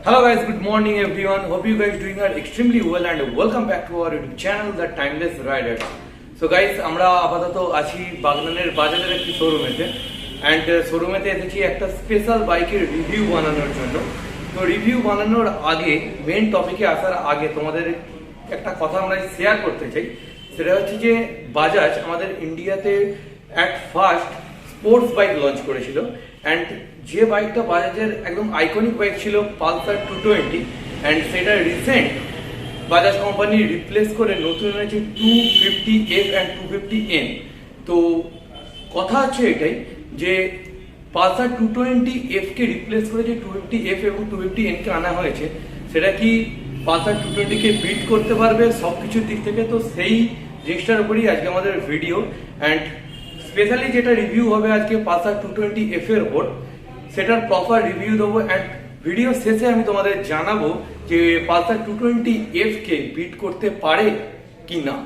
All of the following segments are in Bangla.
Hello guys, good morning everyone. Hope you guys doing are extremely well and welcome back to our YouTube channel, The Timeless Riders. So guys, আমরা আপাতত আছি বাগনানের বাজারের একটি শোরুমেতে অ্যান্ড শোরুমেতে এসেছি একটা স্পেশাল বাইকের রিভিউ বানানোর জন্য। তো রিভিউ বানানোর আগে মেন টপিকে আসার আগে তোমাদের একটা কথা আমরা শেয়ার করতে চাই। সেটা হচ্ছে যে বাজাজ আমাদের ইন্ডিয়াতে at first sports bike launch করেছিল অ্যান্ড যে বাইকটা বাজাজের একদম আইকনিক বাইক ছিল পালসার 220 অ্যান্ড সেটা রিসেন্ট বাজাজ কোম্পানি রিপ্লেস করে নতুন হয়েছে 250F অ্যান্ড 250N। তো কথা হচ্ছে এটাই যে পালসার 220F কে রিপ্লেস করে যে 250F এবং 250N কে আনা হয়েছে সেটা কি পালসার 220 কে বিট করতে পারবে সব কিছুর দিক থেকে? তো সেই জিনিসটার উপরই আজকে আমাদের ভিডিও অ্যান্ড স্পেশালি যেটা রিভিউ হবে আজকে পালসার 220F এর উপর, সেটার প্রপার রিভিউ দেবো অ্যান্ড ভিডিও শেষে আমি তোমাদের জানাবো যে পালসার 220F কে বিট করতে পারে কি না।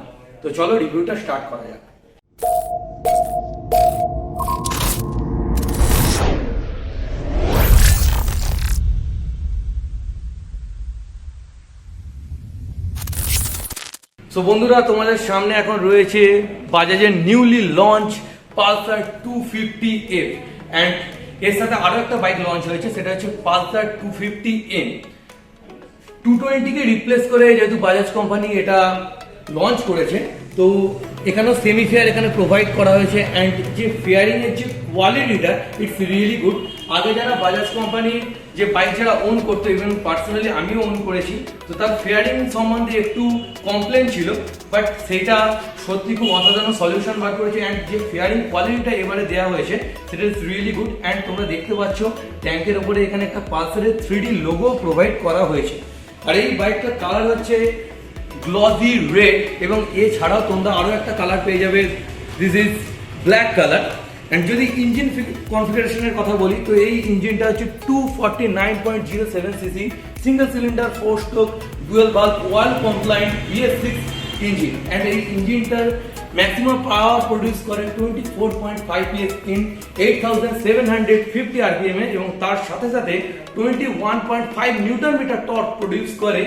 তো চলো রিভিউটা স্টার্ট করা যাক। সো বন্ধুরা, তোমাদের সামনে এখন রয়েছে বাজাজের newly launch Pulsar 250F and এর সাথে আরো একটা বাইক লঞ্চ হয়েছে, সেটা হচ্ছে পালসার 250N। 220 কে রিপ্লেস করে যেহেতু বাজাজ কোম্পানি এটা লঞ্চ করেছে, তো এখানেও সেমি ফেয়ার এখানে প্রোভাইড করা হয়েছে অ্যান্ড যে ফেয়ারিং এর যে কোয়ালিটিটা ইটস রিয়েলি গুড। আগে যারা বাজাজ কোম্পানির যে বাইক যারা ওন করতো, ইভেন পার্সোনালি আমিও ওন করেছি, তো তার ফেয়ারিং সম্বন্ধে একটু কমপ্লেন ছিল, বাট সেটা সত্যি খুব অসাধারণ সলিউশন বার করেছে অ্যান্ড যে ফেয়ারিং কোয়ালিটিটা এবারে দেওয়া হয়েছে সেটা ইজ রিয়েলি গুড। অ্যান্ড তোমরা দেখতে পাচ্ছ ট্যাঙ্কের ওপরে এখানে একটা পালসারের 3D লোগো প্রোভাইড করা হয়েছে। আর এই বাইকটার কালার হচ্ছে গ্লসি রেড এবং এছাড়াও তোমরা আরও একটা কালার পেয়ে যাবে, this is black colour. And যদি ইঞ্জিন কনফিগারেশনের কথা বলি, তো এই ইঞ্জিনটা হচ্ছে 249.07cc সিঙ্গেল সিলিন্ডার 4-স্ট্রোক ডুয়েল বাল্ব wall compliant BS6 engine and এই ইঞ্জিনটার ম্যাক্সিমাম পাওয়ার প্রডিউস করে 24.5 PS ইন 8750 RPM এবং তার সাথে সাথে 21.5 নিউটন মিটার টর্ক প্রডিউস করে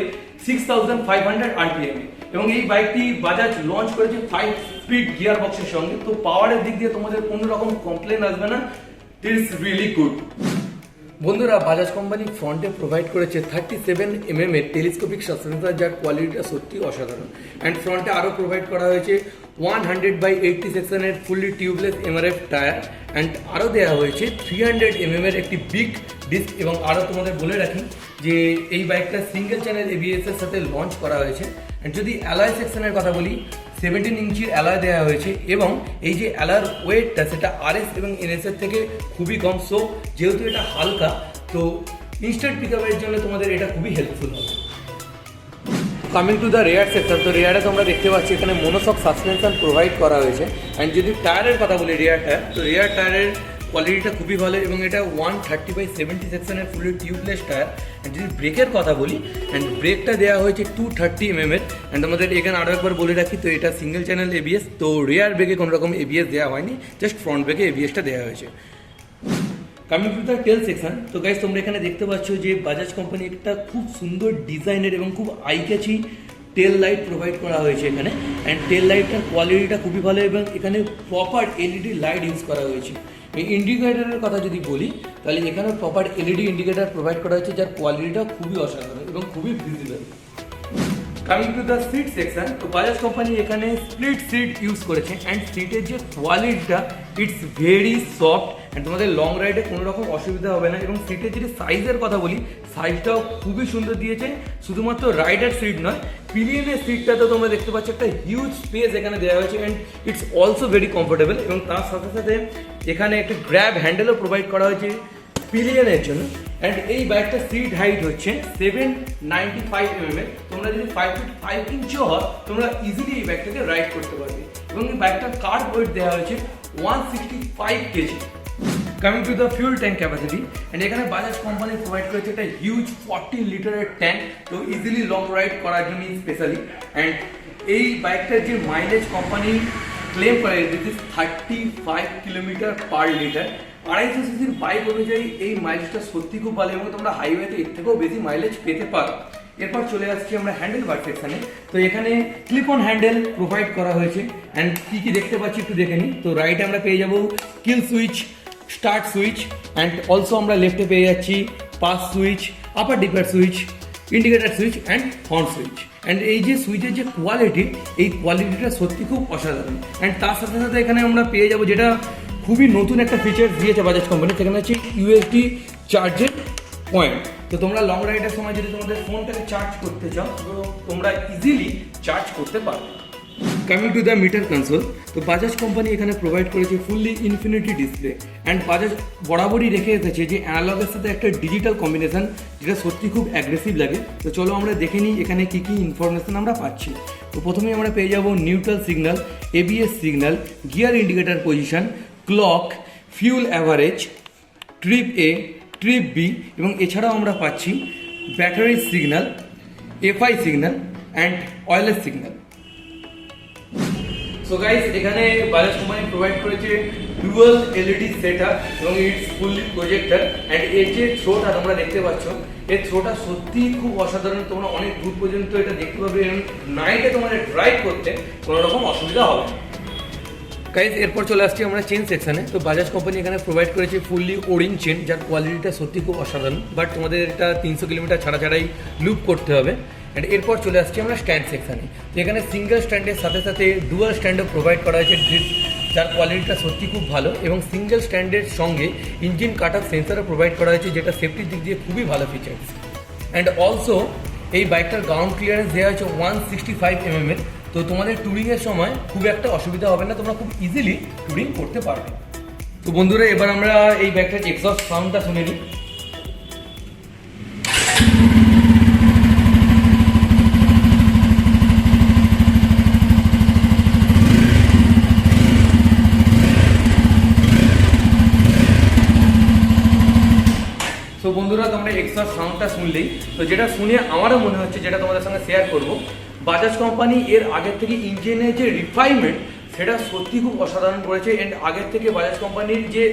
6500 RPM এবং এই বাইকটি বাজাজ লঞ্চ করেছে 5 স্পিড গিয়ার বক্সের সঙ্গে। তো পাওয়ারের দিক দিয়ে তোমাদের কোনো রকম কমপ্লেন আসবে না, ইট ইজ রিয়েলি গুড। বন্ধুরা, বাজাজ কোম্পানি ফ্রন্টে প্রোভাইড করেছে 37mm এর টেলিস্কোপিক সাসপেন্সার, যার কোয়ালিটিটা সত্যি অসাধারণ। অ্যান্ড ফ্রন্টে আরও প্রোভাইড করা হয়েছে 100/80 সেকশনের fully tubeless MRF tyre and আরও দেওয়া হয়েছে 300mm এর একটি বিগ ডিস্ক। এবং আরও তোমাদের বলে রাখি যে এই বাইকটা সিঙ্গেল চ্যানেল ABS এর সাথে লঞ্চ করা হয়েছে। অ্যান্ড যদি অ্যালয় সেকশনের কথা বলি, 17 ইঞ্চির অ্যালয় দেওয়া হয়েছে এবং এই যে অ্যালয়ের ওয়েটটা সেটা RS এবং NS এর থেকে খুবই কম। সো যেহেতু এটা হালকা, তো ইনস্ট্যান্ট পিকআপের জন্য তোমাদের এটা খুবই হেল্পফুল হবে। Coming to the rare section, তো রেয়ারে তোমরা দেখতে পাচ্ছি এখানে মোনোশক সাসপেনশন প্রোভাইড করা হয়েছে। অ্যান্ড যদি টায়ারের কথা বলি রেয়ার টায়ার, তো রেয়ার টায়ারের কোয়ালিটিটা খুবই ভালো এবং এটা 130/70 সেকশনের ফুলি টিউবলেস টায়ার। অ্যান্ড যদি ব্রেকের কথা বলি, অ্যান্ড ব্রেকটা দেওয়া হয়েছে 230mm এর। অ্যান্ড আমাদের এখানে আরও একবার বলে রাখি, তো এটা সিঙ্গেল চ্যানেল ABS, তো রেয়ার ব্রেকে কোনো রকম ABS দেওয়া হয়নি, জাস্ট ফ্রন্ট ব্রেকে ABSটা দেওয়া হয়েছে। Coming to the tail section, তো গাইস তোমরা এখানে দেখতে পাচ্ছ যে বাজাজ কোম্পানি একটা খুব সুন্দর ডিজাইনের এবং খুব আইক্যাচি টেল লাইট প্রোভাইড করা হয়েছে এখানে। অ্যান্ড টেল লাইটটার কোয়ালিটিটা খুবই ভালো এবং এখানে প্রপার LED লাইট ইউজ করা হয়েছে। এই ইন্ডিকেটারের কথা যদি বলি, তাহলে এখানে প্রপার LED ইন্ডিকেটার প্রোভাইড করা হয়েছে, যার কোয়ালিটিটা খুবই অসাধারণ এবং খুবই visible. Coming to the seat section, তো বাজাজ কোম্পানি এখানে স্প্লিট সিট ইউজ করেছে অ্যান্ড সিটের যে কোয়ালিটিটা ইটস ভেরি সফট অ্যান্ড তোমাদের লং রাইডে কোনো রকম অসুবিধা হবে না। এবং সিটের যদি সাইজের কথা বলি, সাইজটাও খুবই সুন্দর দিয়েছে। শুধুমাত্র রাইডার সিট নয়, পিলিয়নের সিটটাতে তোমরা দেখতে পাচ্ছ একটা হিউজ স্পেস এখানে দেওয়া হয়েছে and it's also very comfortable. এবং তার সাথে সাথে এখানে একটা গ্র্যাব হ্যান্ডেলও প্রোভাইড করা হয়েছে পিলিয়নের জন্য। অ্যান্ড এই বাইকটা সিট হাইট হচ্ছে 795mm এর। তোমরা যদি 5 feet 5 ইঞ্চিও হয়, তোমরা ইজিলি এই বাইকটাকে রাইড করতে পারবে। এবং এই বাইকটার কার্ড ওয়েট দেওয়া হয়েছে 165 kg। Coming to the fuel tank capacity, and এখানে বাজাজ কোম্পানি প্রোভাইড করেছে একটা হিউজ 40 লিটারের ট্যাঙ্ক, তো ইজিলি লং রাইড করার জন্য স্পেশালি। অ্যান্ড এই বাইকটার যে মাইলেজ কোম্পানি ক্লেম করে this is 35 kilometre per litre. 250 সিসির বাইক অনুযায়ী এই মাইলেজটা সত্যি খুব ভালো এবং তোমরা হাইওয়েতে এর থেকেও বেশি মাইলেজ পেতে পারো। এরপর চলে আসছি আমরা হ্যান্ডেল বার সেকশনে। তো এখানে ক্লিপ অন হ্যান্ডেল প্রোভাইড করা হয়েছে অ্যান্ড কী কী দেখতে পাচ্ছি একটু দেখে নিই। তো রাইটে আমরা পেয়ে যাবো কিল switch, start switch and also আমরা লেফটে পেয়ে যাচ্ছি pass switch, upper ডিপার switch, indicator switch and horn switch. And এই যে সুইচের যে কোয়ালিটি, এই কোয়ালিটিটা সত্যি খুব অসাধারণ। অ্যান্ড তার সাথে সাথে এখানে আমরা পেয়ে যাবো যেটা খুবই নতুন একটা ফিচার দিয়েছে বাজাজ কোম্পানি, সেখানে হচ্ছে ইউএসডি চার্জের পয়েন্ট। তো তোমরা লং রাইডের সময় যদি তোমাদের ফোনটাকে চার্জ করতে চাও তো তোমরা ইজিলি চার্জ করতে পারো। Coming to the metre console, তো বাজাজ কোম্পানি এখানে প্রোভাইড করেছে fully infinity display and Bajaj বরাবরই রেখে এসেছে যে অ্যানালগের সাথে একটা ডিজিটাল কম্বিনেশন, যেটা সত্যি খুব অ্যাগ্রেসিভ লাগে। তো চলো আমরা দেখে নিই এখানে কী কী ইনফরমেশন আমরা পাচ্ছি। তো প্রথমেই আমরা পেয়ে যাবো neutral signal, ABS signal, gear indicator position, clock, fuel average, trip A, trip B এবং এছাড়াও আমরা পাচ্ছি battery signal, FI signal and wireless signal. So guys, এখানে বাজাজ কোম্পানি প্রোভাইড করেছে ডুয়াল এলইডি সেটআপ এবং ইটস ফুললি প্রজেক্টর অ্যান্ড এর যে থ্রোটা তোমরা দেখতে পাচ্ছ, এর থ্রোটা সত্যিই খুব অসাধারণ। তোমরা অনেক দূর পর্যন্ত এটা দেখতে পাবে এবং নাইটে তোমাদের ড্রাইভ করতে কোনো রকম অসুবিধা হবে না। গাইজ, এরপর চলে আসছি আমরা চেন সেকশানে। তো বাজাজ কোম্পানি এখানে প্রোভাইড করেছে ফুললি ওরিং চেন, যার কোয়ালিটিটা সত্যি খুব অসাধারণ, বাট তোমাদের এটা 300 কিলোমিটার ছাড়া ছাড়াই লুপ করতে হবে। অ্যান্ড এরপর চলে আসছি আমরা স্ট্যান্ড সেকশানে। তো এখানে সিঙ্গেল স্ট্যান্ডের সাথে সাথে ডুয়াল স্ট্যান্ডও প্রোভাইড করা হয়েছে গ্রিড, যার কোয়ালিটিটা সত্যি খুব ভালো এবং সিঙ্গেল স্ট্যান্ডের সঙ্গে ইঞ্জিন কাট অফ সেন্সারও প্রোভাইড করা হয়েছে, যেটা সেফটির দিক দিয়ে খুবই ভালো ফিচার্স। অ্যান্ড অলসো এই বাইকটার গ্রাউন্ড ক্লিয়ারেন্স দেওয়া হয়েছে 165 mm এর। তো তোমাদের ট্যুরিংয়ের সময় খুব একটা অসুবিধা হবে না, তোমরা খুব ইজিলি ট্যুরিং করতে পারবে। তো বন্ধুরা, এবার আমরা এই বাইকটার এক্সস্ট সাউন্ডটা শুনে নিই। তো বন্ধুরা, তোমরা এক্সস্ট সাউন্ডটা শুনলেই, তো যেটা শুনে আমারও মনে হচ্ছে, যেটা তোমাদের সঙ্গে শেয়ার করবো, বাজাজ কোম্পানি এর আগের থেকে ইঞ্জিনের যে রিফাইনমেন্ট সেটা সত্যি খুব অসাধারণ করেছে। অ্যান্ড আগের থেকে বাজাজ কোম্পানির যে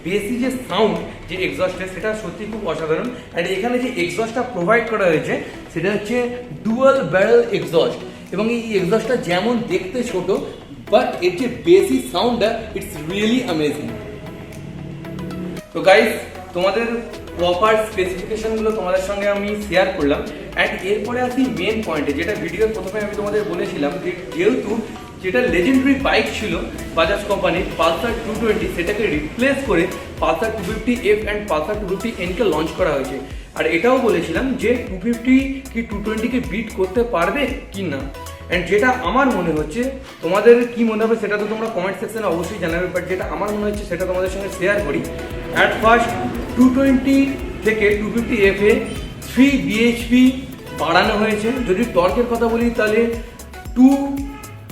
বেশি যে সাউন্ড যে এক্সস্টের, সেটা সত্যি খুব অসাধারণ। অ্যান্ড এখানে যে এক্সস্টটা প্রোভাইড করা হয়েছে সেটা হচ্ছে ডুয়াল ব্যারেল এক্সস্ট এবং এই এক্সস্টটা যেমন দেখতে ছোট, বাট এর যে বেসি সাউন্ডটা ইটস রিয়েলি অ্যামেজিং। তো গাইস, তোমাদের প্রপার স্পেসিফিকেশনগুলো তোমাদের সঙ্গে আমি শেয়ার করলাম। অ্যান্ড এরপরে আসি মেন পয়েন্টে, যেটা ভিডিওর প্রথমে আমি তোমাদের বলেছিলাম যে যেহেতু যেটা লেজেন্ডারি বাইক ছিল বাজাজ কোম্পানির পালসার 220, সেটাকে রিপ্লেস করে পালসার 250F অ্যান্ড পালসার 250N-কে লঞ্চ করা হয়েছে। আর এটাও বলেছিলাম যে 250 কি 220-কে বিট করতে পারবে কি না। অ্যান্ড যেটা আমার মনে হচ্ছে, তোমাদের কি মনে হবে সেটা তো তোমরা কমেন্ট সেকশনে অবশ্যই জানাবে, বাট যেটা আমার মনে হচ্ছে সেটা তোমাদের সঙ্গে শেয়ার করি। অ্যাট ফার্স্ট 220 থেকে 250F-এ 3 bhp বাড়ানো হয়েছে। যদি টর্কের কথা বলি তাহলে 2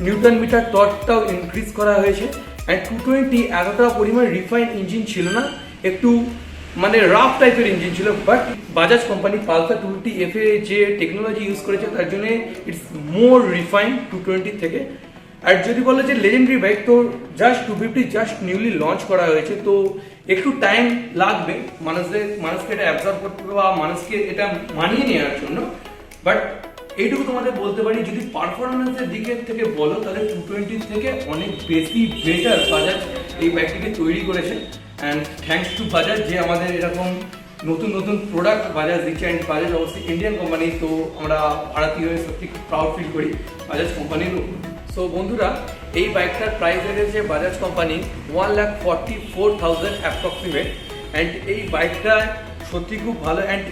নিউটন মিটার টর্কটাও ইনক্রিজ করা হয়েছে। অ্যান্ড 220 এতটা পরিমাণ রিফাইন ইঞ্জিন ছিল না, একটু মানে রাফ টাইপের ইঞ্জিন ছিল, বাট বাজাজ কোম্পানি পালসার 250F-এ যে টেকনোলজি ইউজ করেছে তার জন্য ইটস মোর রিফাইন 220 থেকে। আর যদি বলো যে লেজেন্ডারি বাইক, তো জাস্ট 250 জাস্ট নিউলি লঞ্চ করা হয়েছে, তো একটু টাইম লাগবে মানুষকে এটা অ্যাবজর্ব করতে বা মানুষকে এটা মানিয়ে নেওয়ার জন্য। বাট এইটুকু তোমাদের বলতে পারি, যদি পারফরমেন্সের দিকের থেকে বলো তাহলে 220 থেকে অনেক বেশি বেটার বাজাজ এই বাইকটিকে তৈরি করেছে। অ্যান্ড থ্যাঙ্কস টু বাজাজ যে আমাদের এরকম নতুন নতুন প্রোডাক্ট বাজাজ দিচ্ছে। অ্যান্ড বাজাজ অবশ্যই ইন্ডিয়ান কোম্পানি, তো আমরা ভারতীয় হয়ে সত্যি খুব প্রাউড ফিল করি বাজাজ কোম্পানির উপর। সো বন্ধুরা, এই বাইকটার প্রাইস রেখেছে বাজাজ কোম্পানি 1,44,000 অ্যাপ্রক্সিমেট। অ্যান্ড এই বাইকটা সত্যি খুব ভালো। অ্যান্ড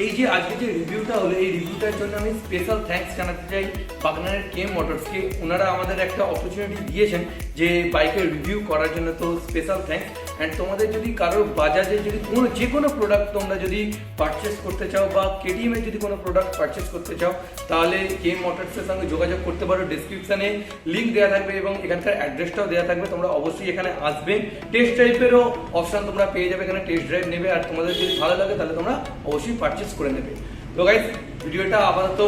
এই যে আজকে যে রিভিউটা হলো, এই রিভিউটার জন্য আমি স্পেশাল থ্যাঙ্কস জানাতে চাই বাগনানের কেএম মোটরসকে। ওনারা আমাদের একটা অপরচুনিটি দিয়েছেন যে বাইকের রিভিউ করার জন্য, তো স্পেশাল থ্যাঙ্কস। অ্যান্ড তোমাদের যদি কারোর বাজাজে যদি যে কোনো প্রোডাক্ট তোমরা যদি পারচেস করতে চাও বা কেটিএমের যদি কোনো প্রোডাক্ট পারচেস করতে চাও, তাহলে কেএম মোটরসের সঙ্গে যোগাযোগ করতে পারো। ডিসক্রিপশানে লিঙ্ক দেওয়া থাকবে এবং এখানকার অ্যাড্রেসটাও দেওয়া থাকবে। তোমরা অবশ্যই এখানে আসবে, টেস্ট ড্রাইভেরও অপশান তোমরা পেয়ে যাবে, এখানে টেস্ট ড্রাইভ নেবে। আর তোমাদের যদি ভালো লাগে তাহলে তোমরা অবশ্যই পারচেস করে নেবে। তো গাইস, ভিডিওটা আপাতত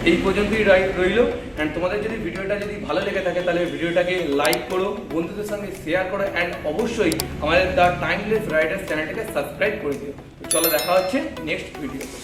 এই পর্যন্তই রইল। অ্যান্ড তোমাদের যদি ভিডিওটা যদি ভালো লেগে থাকে তাহলে ভিডিওটাকে লাইক করো, বন্ধুদের সঙ্গে শেয়ার করো, অ্যান্ড অবশ্যই আমাদের দ্য টাইমলেস রাইডার্স চ্যানেলটাকে সাবস্ক্রাইব করে দিও। চলো দেখা হচ্ছে নেক্সট ভিডিওতে।